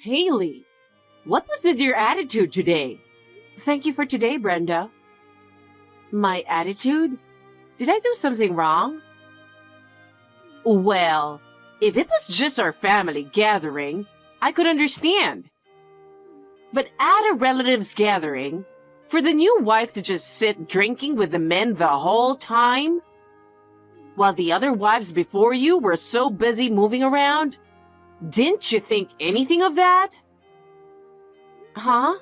Haley, what was with your attitude today? Thank you for today, Brenda. My attitude? Did I do something wrong? Well, if it was just our family gathering, I could understand. But at a relative's gathering, for the new wife to just sit drinking with the men the whole time, while the other wives before you were so busy moving around, didn't you think anything of that? Huh?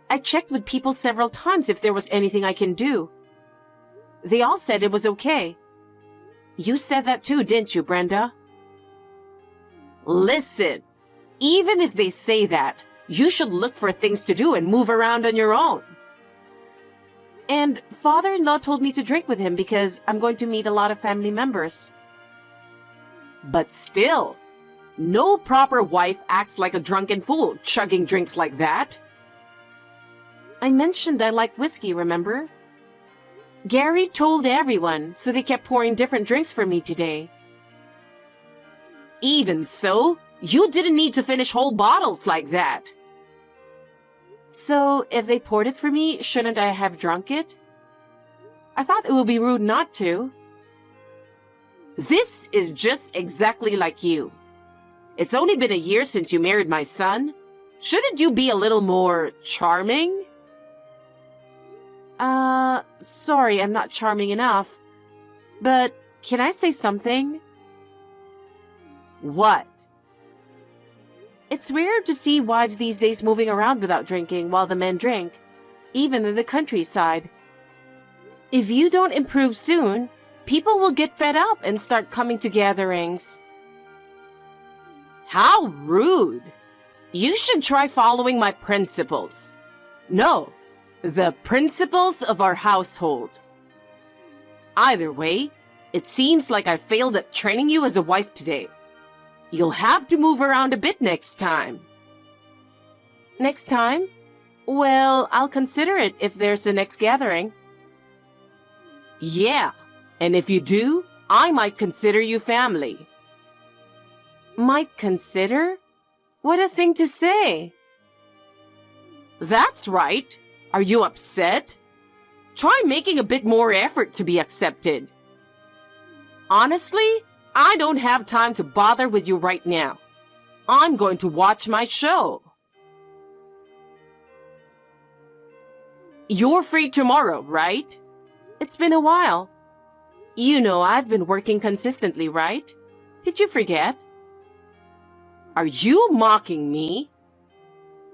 I checked with people several times if there was anything I can do. They all said it was okay. You said that too, didn't you, Brenda? Listen, even if they say that, you should look for things to do and move around on your own. And father-in-law told me to drink with him because I'm going to meet a lot of family members. But still, no proper wife acts like a drunken fool, chugging drinks like that. I mentioned I like whiskey, remember? Gary told everyone, so they kept pouring different drinks for me today. Even so, you didn't need to finish whole bottles like that. So, if they poured it for me, shouldn't I have drunk it? I thought it would be rude not to. This is just exactly like you. It's only been a year since you married my son. Shouldn't you be a little more charming? Sorry, I'm not charming enough. But can I say something? What? It's rare to see wives these days moving around without drinking while the men drink, even in the countryside. If you don't improve soon, people will get fed up and start coming to gatherings. How rude! You should try following my principles. No, the principles of our household. Either way, it seems like I failed at training you as a wife today. You'll have to move around a bit next time. Next time? Well, I'll consider it if there's a next gathering. Yeah, and if you do, I might consider you family. Might consider? What a thing to say. That's right. Are you upset? Try making a bit more effort to be accepted. Honestly, I don't have time to bother with you right now. I'm going to watch my show. You're free tomorrow, right? It's been a while. You know I've been working consistently, right? Did you forget? Are you mocking me?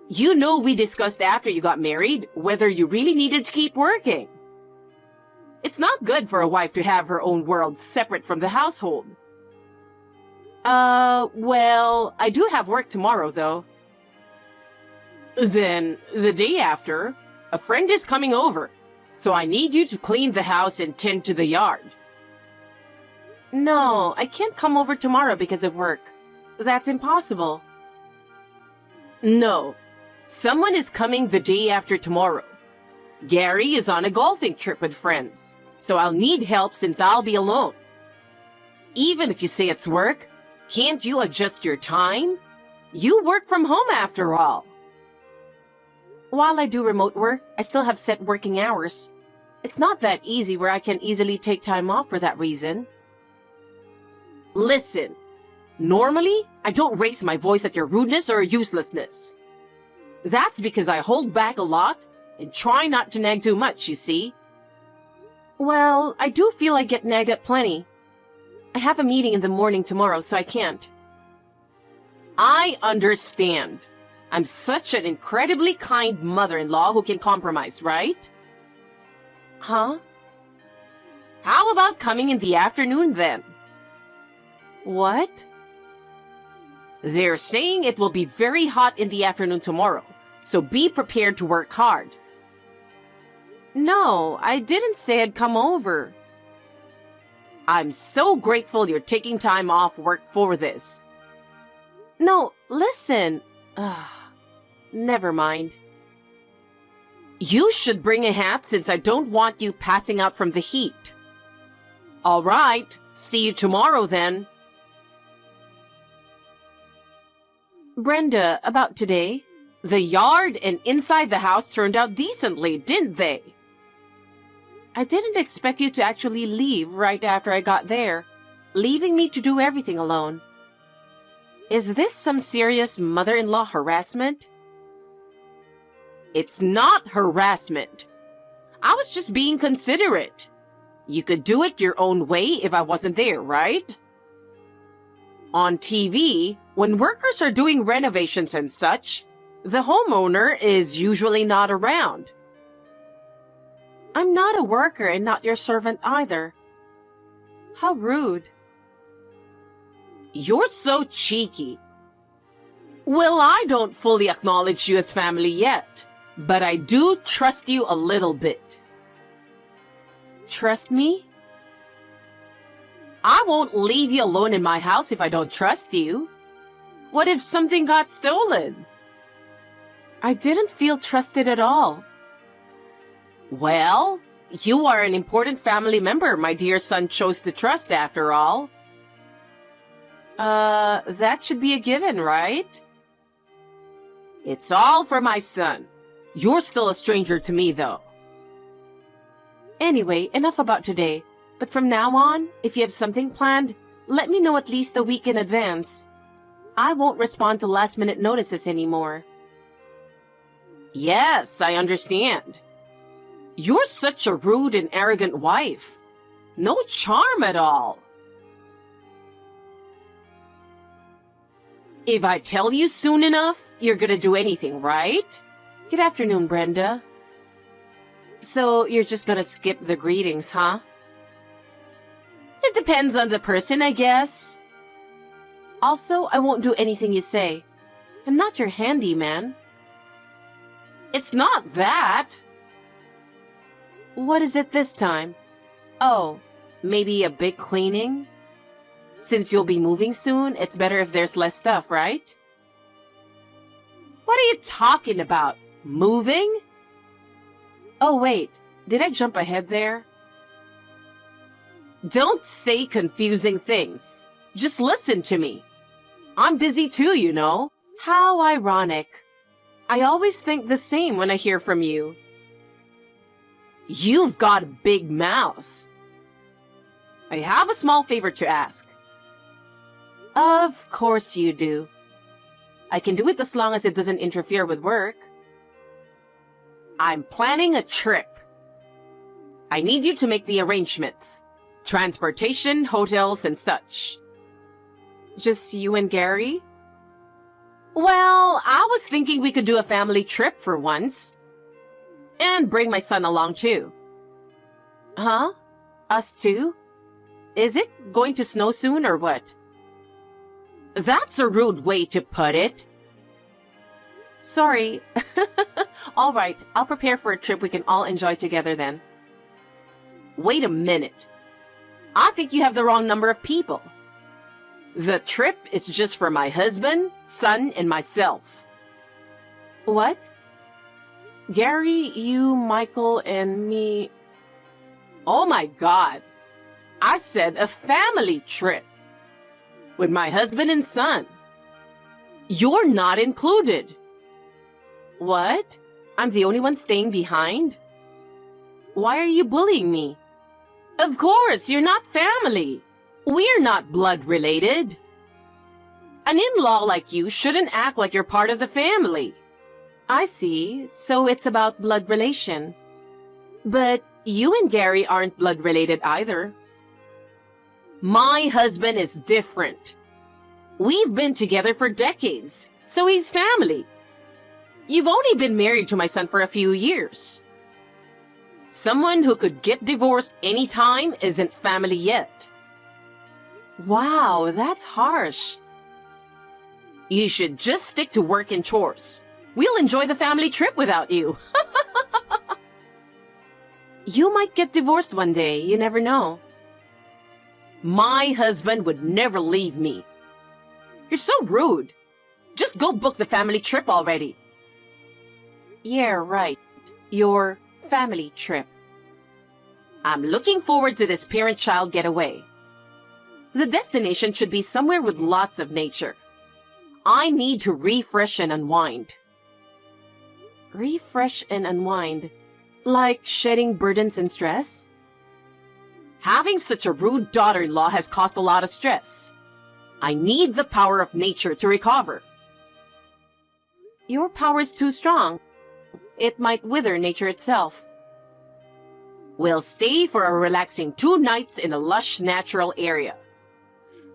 You know we discussed after you got married whether you really needed to keep working. It's not good for a wife to have her own world separate from the household. Well, I do have work tomorrow, though. Then, the day after, a friend is coming over, so I need you to clean the house and tend to the yard. No, I can't come over tomorrow because of work. That's impossible. No, someone is coming the day after tomorrow. Gary is on a golfing trip with friends, so I'll need help since I'll be alone. Even if you say it's work, can't you adjust your time? You work from home after all. While I do remote work, I still have set working hours. It's not that easy where I can easily take time off for that reason. Listen, normally, I don't raise my voice at your rudeness or uselessness. That's because I hold back a lot and try not to nag too much, you see. Well, I do feel I get nagged at plenty. I have a meeting in the morning tomorrow, so I can't. I understand. I'm such an incredibly kind mother-in-law who can compromise, right? Huh? How about coming in the afternoon then? What? They're saying it will be very hot in the afternoon tomorrow, so be prepared to work hard. No, I didn't say I'd come over. I'm so grateful you're taking time off work for this. No, listen. Never mind. You should bring a hat since I don't want you passing out from the heat. All right, see you tomorrow then. Brenda, about today. The yard and inside the house turned out decently, didn't they? I didn't expect you to actually leave right after I got there, leaving me to do everything alone. Is this some serious mother-in-law harassment? It's not harassment. I was just being considerate. You could do it your own way if I wasn't there, right? On TV, when workers are doing renovations and such, the homeowner is usually not around. I'm not a worker and not your servant either. How rude. You're so cheeky. Well, I don't fully acknowledge you as family yet, but I do trust you a little bit. Trust me? I won't leave you alone in my house if I don't trust you. What if something got stolen? I didn't feel trusted at all. Well, you are an important family member my dear son chose to trust after all. That should be a given, right? It's all for my son. You're still a stranger to me, though. Anyway, enough about today. But from now on, if you have something planned, let me know at least a week in advance. I won't respond to last-minute notices anymore. Yes, I understand. You're such a rude and arrogant wife. No charm at all. If I tell you soon enough, you're gonna do anything, right? Good afternoon, Brenda. So you're just gonna skip the greetings, huh? It depends on the person, I guess. Also, I won't do anything you say. I'm not your handyman. It's not that. What is it this time? Oh, maybe a big cleaning? Since you'll be moving soon, it's better if there's less stuff, right? What are you talking about? Moving? Oh, wait. Did I jump ahead there? Don't say confusing things. Just listen to me. I'm busy too, you know. How ironic. I always think the same when I hear from you. You've got a big mouth. I have a small favor to ask. Of course you do. I can do it as long as it doesn't interfere with work. I'm planning a trip. I need you to make the arrangements. Transportation, hotels, and such. Just you and Gary? Well, I was thinking we could do a family trip for once. And bring my son along too. Huh? Us too? Is it going to snow soon or what? That's a rude way to put it. Sorry. All right, I'll prepare for a trip we can all enjoy together then. Wait a minute. I think you have the wrong number of people. The trip is just for my husband, son, and myself. What? Gary, you, Michael, and me... Oh my God. I said a family trip. With my husband and son. You're not included. What? I'm the only one staying behind? Why are you bullying me? Of course, you're not family. We're not blood related. An in-law like you shouldn't act like you're part of the family. I see. So it's about blood relation. But you and Gary aren't blood related either. My husband is different. We've been together for decades, so he's family. You've only been married to my son for a few years. Someone who could get divorced anytime isn't family yet. Wow, that's harsh. You should just stick to work and chores. We'll enjoy the family trip without you. You might get divorced one day, you never know. My husband would never leave me. You're so rude. Just go book the family trip already. Yeah, right. Your family trip. I'm looking forward to this parent-child getaway. The destination should be somewhere with lots of nature. I need to refresh and unwind. Refresh and unwind? Like shedding burdens and stress? Having such a rude daughter-in-law has caused a lot of stress. I need the power of nature to recover. Your power is too strong. It might wither nature itself. We'll stay for a relaxing 2 nights in a lush natural area.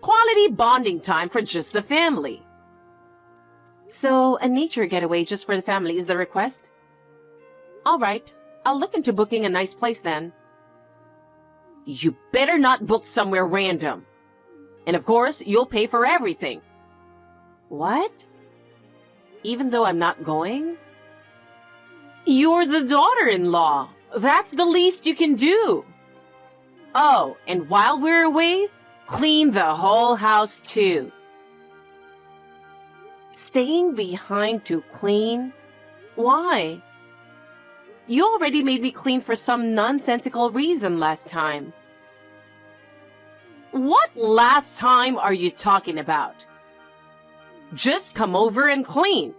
Quality bonding time for just the family. So, a nature getaway just for the family is the request? All right, I'll look into booking a nice place then. You better not book somewhere random. And of course, you'll pay for everything. What? Even though I'm not going? You're the daughter-in-law. That's the least you can do. Oh, and while we're away, clean the whole house too. Staying behind to clean? Why? You already made me clean for some nonsensical reason last time. What last time are you talking about? Just come over and clean.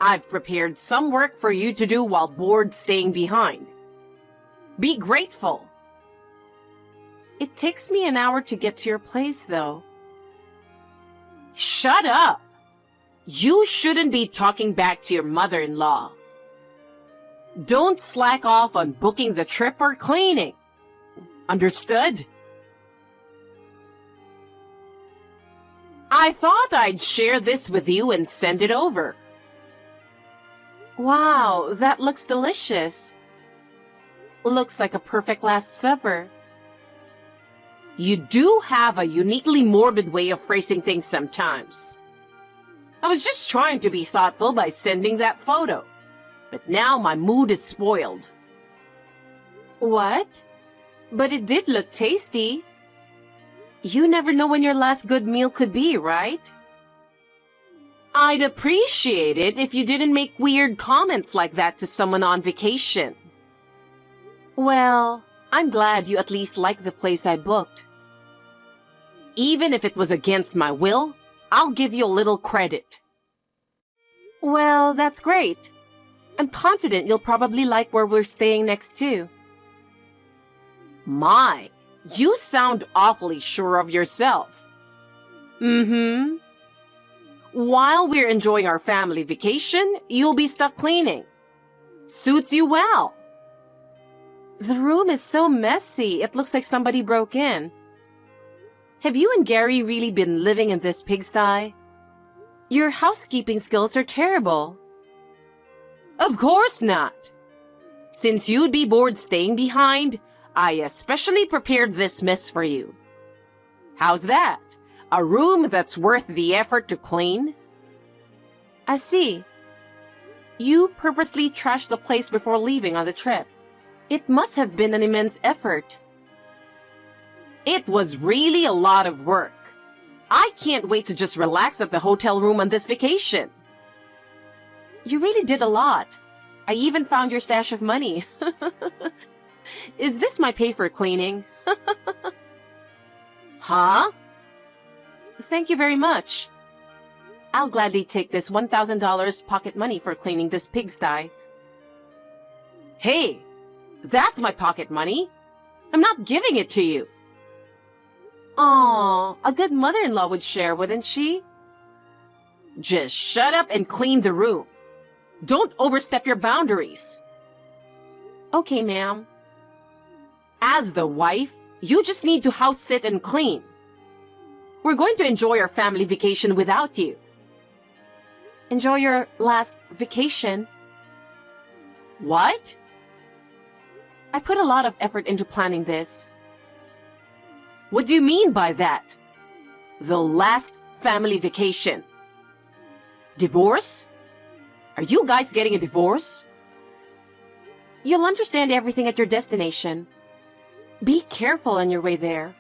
I've prepared some work for you to do while bored staying behind. Be grateful. It takes me an hour to get to your place, though. Shut up! You shouldn't be talking back to your mother-in-law. Don't slack off on booking the trip or cleaning. Understood? I thought I'd share this with you and send it over. Wow, that looks delicious. Looks like a perfect Last Supper. You do have a uniquely morbid way of phrasing things sometimes. I was just trying to be thoughtful by sending that photo, but now my mood is spoiled. What? But it did look tasty. You never know when your last good meal could be, right? I'd appreciate it if you didn't make weird comments like that to someone on vacation. Well, I'm glad you at least like the place I booked. Even if it was against my will, I'll give you a little credit. Well, that's great. I'm confident you'll probably like where we're staying next too. My, you sound awfully sure of yourself. Mm-hmm. While we're enjoying our family vacation, you'll be stuck cleaning. Suits you well. The room is so messy, it looks like somebody broke in. Have you and Gary really been living in this pigsty? Your housekeeping skills are terrible. Of course not. Since you'd be bored staying behind, I especially prepared this mess for you. How's that? A room that's worth the effort to clean? I see. You purposely trashed the place before leaving on the trip. It must have been an immense effort. It was really a lot of work. I can't wait to just relax at the hotel room on this vacation. You really did a lot. I even found your stash of money. Is this my pay for cleaning? Huh? Thank you very much. I'll gladly take this $1,000 pocket money for cleaning this pigsty. Hey, that's my pocket money. I'm not giving it to you. Aw, a good mother-in-law would share, wouldn't she? Just shut up and clean the room. Don't overstep your boundaries. Okay, ma'am. As the wife, you just need to house sit and clean. We're going to enjoy our family vacation without you. Enjoy your last vacation? What? I put a lot of effort into planning this. What do you mean by that? The last family vacation. Divorce? Are you guys getting a divorce? You'll understand everything at your destination. Be careful on your way there.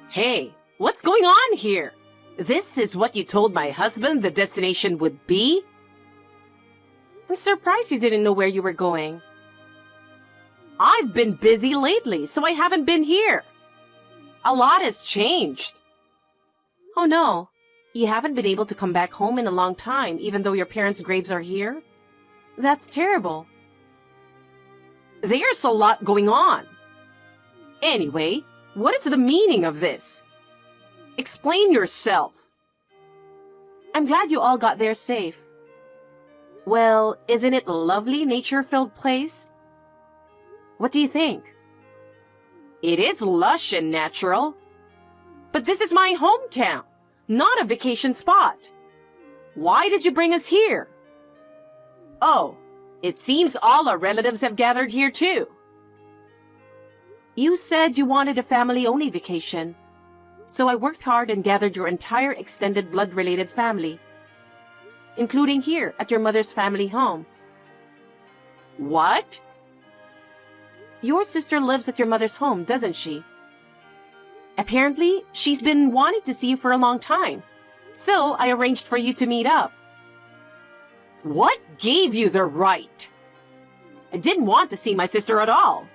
Hey, what's going on here? This is what you told my husband the destination would be? I'm surprised you didn't know where you were going. I've been busy lately, so I haven't been here. A lot has changed. Oh no, you haven't been able to come back home in a long time, even though your parents' graves are here? That's terrible. There's a lot going on. Anyway, what is the meaning of this? Explain yourself. I'm glad you all got there safe. Well, isn't it a lovely nature-filled place? What do you think? It is lush and natural. But this is my hometown, not a vacation spot. Why did you bring us here? Oh, it seems all our relatives have gathered here too. You said you wanted a family-only vacation. So I worked hard and gathered your entire extended blood-related family, including here at your mother's family home. What? Your sister lives at your mother's home, doesn't she? Apparently, she's been wanting to see you for a long time, so I arranged for you to meet up. What gave you the right? I didn't want to see my sister at all.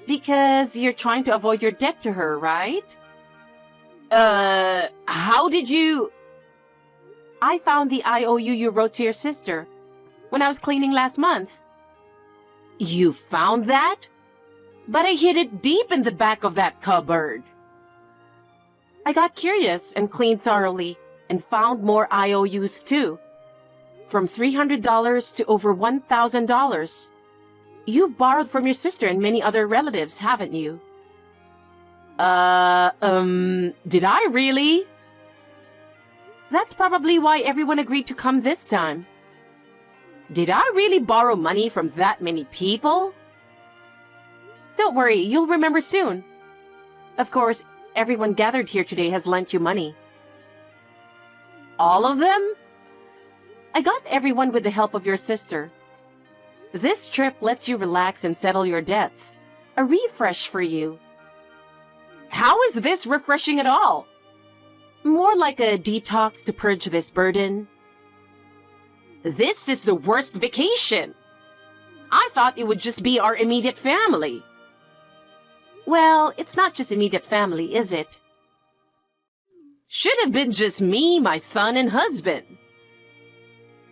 Because you're trying to avoid your debt to her, right? How did you... I found the IOU you wrote to your sister when I was cleaning last month. You found that? But I hid it deep in the back of that cupboard. I got curious and cleaned thoroughly and found more IOUs too. From $300 to over $1,000. You've borrowed from your sister and many other relatives, haven't you? Did I really? That's probably why everyone agreed to come this time. Did I really borrow money from that many people? Don't worry, you'll remember soon. Of course, everyone gathered here today has lent you money. All of them? I got everyone with the help of your sister. This trip lets you relax and settle your debts. A refresh for you. How is this refreshing at all? More like a detox to purge this burden. This is the worst vacation. I thought it would just be our immediate family. Well, it's not just immediate family, is it? Should have been just me, my son, and husband.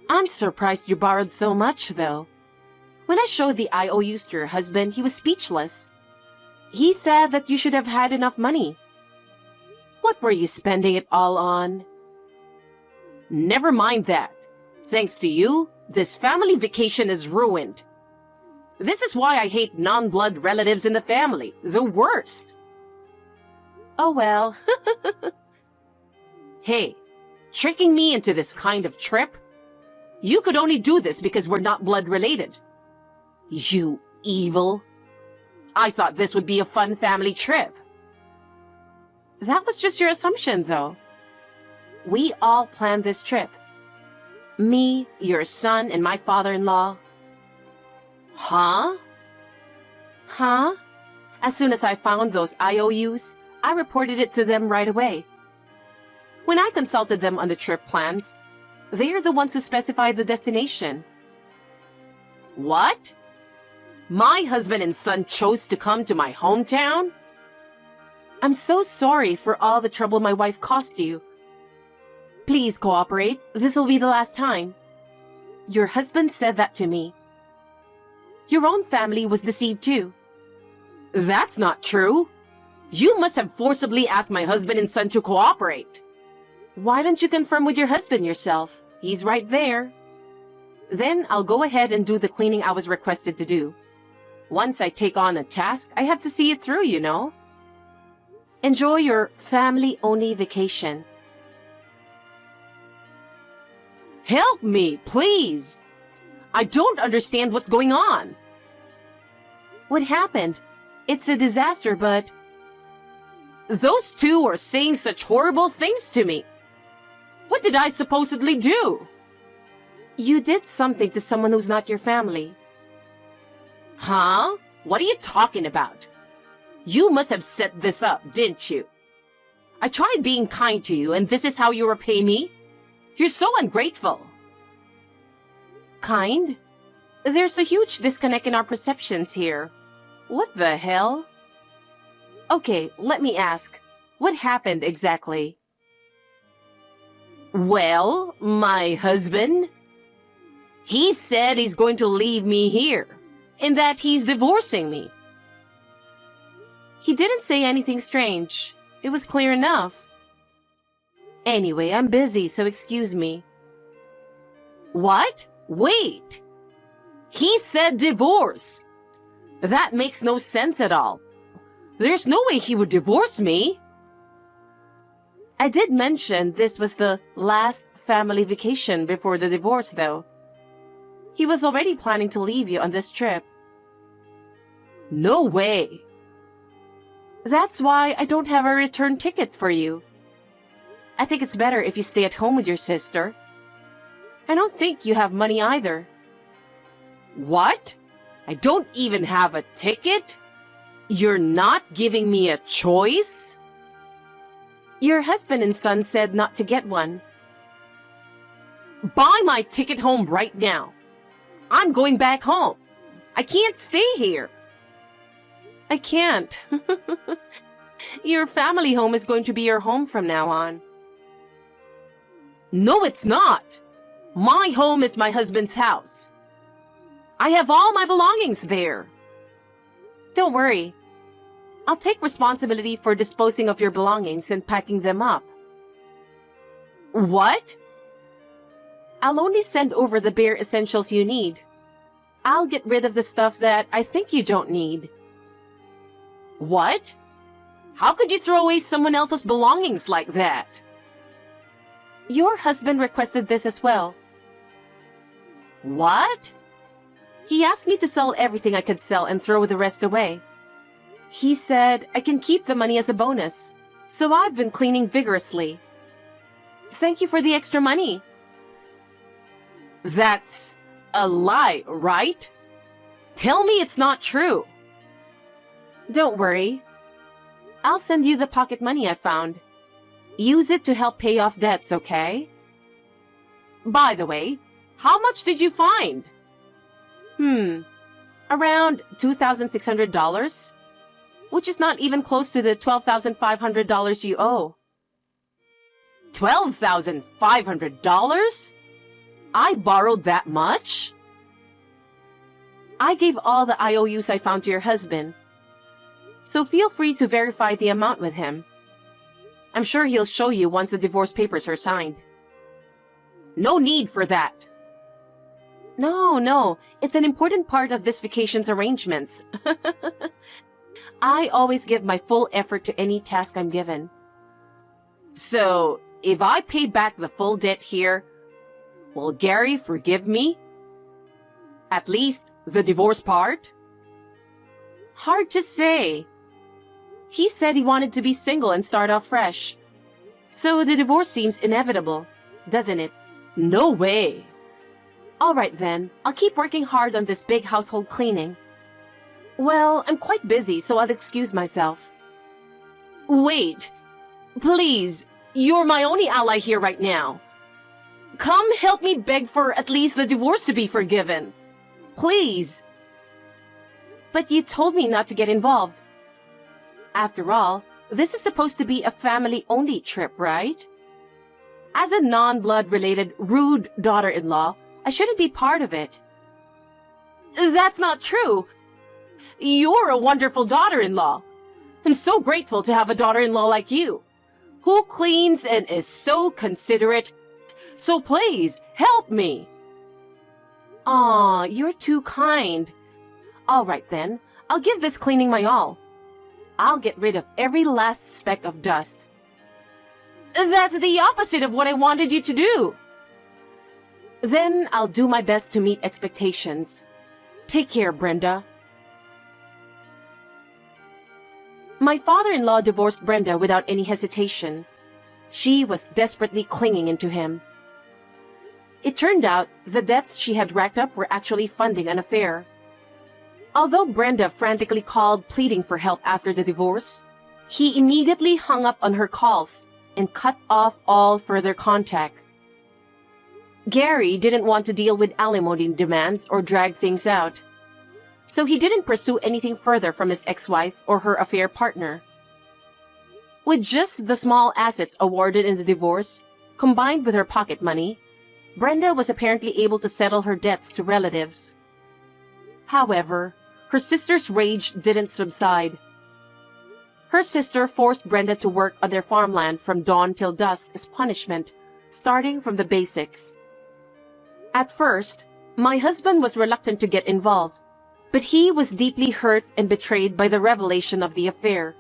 I'm surprised you borrowed so much, though. When I showed the IOUs to your husband, he was speechless. He said that you should have had enough money. What were you spending it all on? Never mind that. Thanks to you, this family vacation is ruined. This is why I hate non-blood relatives in the family. The worst. Oh well. Hey, tricking me into this kind of trip? You could only do this because we're not blood related. You evil. I thought this would be a fun family trip. That was just your assumption, though. We all planned this trip. Me, your son, and my father-in-law. Huh? Huh? As soon as I found those IOUs, I reported it to them right away. When I consulted them on the trip plans, they are the ones who specified the destination. What? My husband and son chose to come to my hometown? I'm so sorry for all the trouble my wife caused you. Please cooperate. This will be the last time. Your husband said that to me. Your own family was deceived too. That's not true. You must have forcibly asked my husband and son to cooperate. Why don't you confirm with your husband yourself? He's right there. Then I'll go ahead and do the cleaning I was requested to do. Once I take on a task, I have to see it through, you know. Enjoy your family-only vacation. Help me, please! I don't understand what's going on. What happened? It's a disaster, but... Those two are saying such horrible things to me. What did I supposedly do? You did something to someone who's not your family. Huh? What are you talking about? You must have set this up, didn't you? I tried being kind to you, and this is how you repay me? You're so ungrateful. Kind? There's a huge disconnect in our perceptions here. What the hell? Okay, let me ask. What happened exactly? Well, my husband, he said he's going to leave me here and that he's divorcing me. He didn't say anything strange. It was clear enough. Anyway, I'm busy, so excuse me. What? Wait! He said divorce! That makes no sense at all. There's no way he would divorce me. I did mention this was the last family vacation before the divorce, though. He was already planning to leave you on this trip. No way. That's why I don't have a return ticket for you. I think it's better if you stay at home with your sister. I don't think you have money either. What? I don't even have a ticket? You're not giving me a choice? Your husband and son said not to get one. Buy my ticket home right now. I'm going back home. I can't stay here. I can't. Your family home is going to be your home from now on. No, it's not. My home is my husband's house. I have all my belongings there. Don't worry. I'll take responsibility for disposing of your belongings and packing them up. What? I'll only send over the bare essentials you need. I'll get rid of the stuff that I think you don't need. What? How could you throw away someone else's belongings like that? Your husband requested this as well. What? He asked me to sell everything I could sell and throw the rest away. He said I can keep the money as a bonus, so I've been cleaning vigorously. Thank you for the extra money. That's a lie, right? Tell me it's not true. Don't worry. I'll send you the pocket money I found. Use it to help pay off debts, okay? By the way, how much did you find? Around $2,600, which is not even close to the $12,500 you owe. $12,500? I borrowed that much? I gave all the IOUs I found to your husband, so feel free to verify the amount with him. I'm sure he'll show you once the divorce papers are signed. No need for that. No, it's an important part of this vacation's arrangements. I always give my full effort to any task I'm given. So, if I pay back the full debt here, will Gary forgive me? At least the divorce part? Hard to say. He said he wanted to be single and start off fresh. So the divorce seems inevitable, doesn't it? No way. All right then, I'll keep working hard on this big household cleaning. Well, I'm quite busy, so I'll excuse myself. Wait. Please, you're my only ally here right now. Come help me beg for at least the divorce to be forgiven. Please. But you told me not to get involved. After all, this is supposed to be a family-only trip, right? As a non-blood-related rude daughter-in-law, I shouldn't be part of it. That's not true. You're a wonderful daughter-in-law. I'm so grateful to have a daughter-in-law like you, who cleans and is so considerate. So please, help me. Aw, you're too kind. All right then, I'll give this cleaning my all. I'll get rid of every last speck of dust. That's the opposite of what I wanted you to do. Then I'll do my best to meet expectations. Take care, Brenda. My father-in-law divorced Brenda without any hesitation. She was desperately clinging into him. It turned out the debts she had racked up were actually funding an affair. Although Brenda frantically called pleading for help after the divorce, he immediately hung up on her calls and cut off all further contact. Gary didn't want to deal with alimony demands or drag things out, so he didn't pursue anything further from his ex-wife or her affair partner. With just the small assets awarded in the divorce, combined with her pocket money, Brenda was apparently able to settle her debts to relatives. However, her sister's rage didn't subside. Her sister forced Brenda to work on their farmland from dawn till dusk as punishment, starting from the basics. At first, my husband was reluctant to get involved, but he was deeply hurt and betrayed by the revelation of the affair.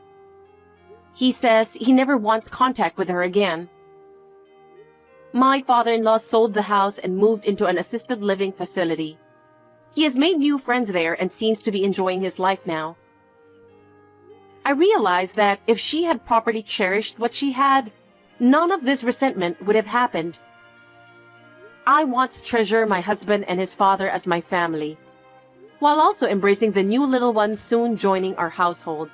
He says he never wants contact with her again. My father-in-law sold the house and moved into an assisted living facility. He has made new friends there and seems to be enjoying his life now. I realized that if she had properly cherished what she had, none of this resentment would have happened. I want to treasure my husband and his father as my family, while also embracing the new little ones soon joining our household.